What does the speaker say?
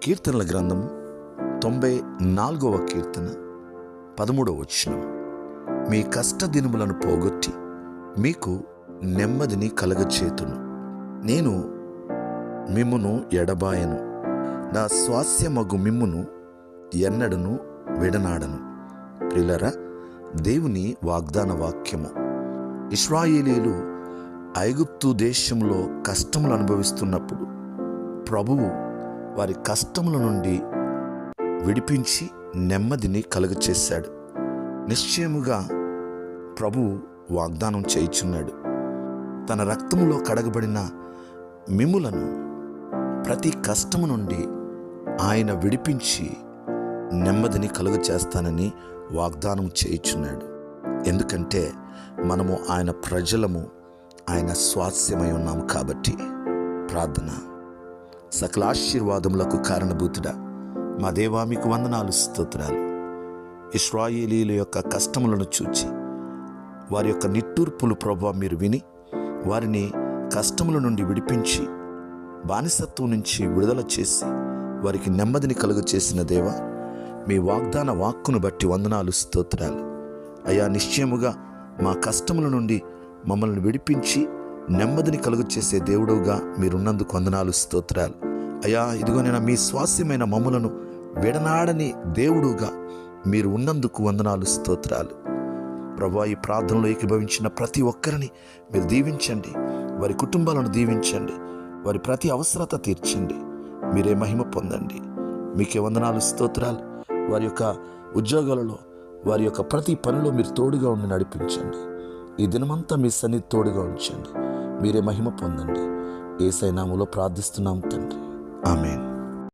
కీర్తనల గ్రంథం 94వ కీర్తన 13వ వచనం. మీ కష్టదినములను పోగొట్టి మీకు నెమ్మదిని కలగచేతును. నేను మిమ్మును ఎడబాయను, నా స్వాస్యమగు మిమ్మును ఎన్నడను విడనాడను. ప్రియులారా, దేవుని వాగ్దాన వాక్యము. ఇశ్రాయేలీయులు ఐగుప్తు దేశంలో కష్టములు అనుభవిస్తున్నప్పుడు ప్రభువు వారి కష్టముల నుండి విడిపించి నెమ్మదిని కలుగచేశాడు. నిశ్చయముగా ప్రభువు వాగ్దానం చేయుచున్నాడు. తన రక్తములో కడగబడిన మిమ్ములను ప్రతి కష్టము నుండి ఆయన విడిపించి నెమ్మదిని కలుగచేస్తానని వాగ్దానం చేయుచున్నాడు. ఎందుకంటే మనము ఆయన ప్రజలము, ఆయన స్వాస్యమై ఉన్నాము కాబట్టి. ప్రార్థన. సకల ఆశీర్వాదములకు కారణభూతుడా మా దేవా, మీకు వందనాలు, స్తోత్రాలు. ఇశ్రాయేలీయుల యొక్క కష్టములను చూచి వారి యొక్క నిట్టూర్పులు ప్రభువా మీరు విని వారిని కష్టముల నుండి విడిపించి బానిసత్వం నుంచి విడుదల చేసి వారికి నెమ్మదిని కలుగ చేసిన దేవా, మీ వాగ్దాన వాక్కును బట్టి వందనాలు, స్తోత్రాలు. అయ్యా, నిశ్చయముగా మా కష్టముల నుండి మమ్మల్ని విడిపించి నెమ్మదిని కలుగ చేసే దేవుడుగా మీరున్నందుకు వందనాలు, స్తోత్రాలు. అయ్యా, ఇదిగో నేను మీ స్వాస్యమైన మమ్మలను విడనాడని దేవుడుగా మీరు ఉన్నందుకు వందనాలు, స్తోత్రాలు. ప్రభువా, ఈ ప్రార్థనలో ఏకీభవించిన ప్రతి ఒక్కరిని మీరు దీవించండి, వారి కుటుంబాలను దీవించండి, వారి ప్రతి అవసరత తీర్చండి. మీరే మహిమ పొందండి. మీకే వందనాలు, స్తోత్రాలు. వారి యొక్క ఉద్యోగాలలో, వారి యొక్క ప్రతి పనిలో మీరు తోడుగా ఉండి నడిపించండి. ఈ దినమంతా మీ సన్నిధి తోడుగా ఉంచండి. మీరే మహిమ పొందండి. యేసయ్య నామములో ప్రార్థిస్తున్నాం తండ్రి. ఆమేన్.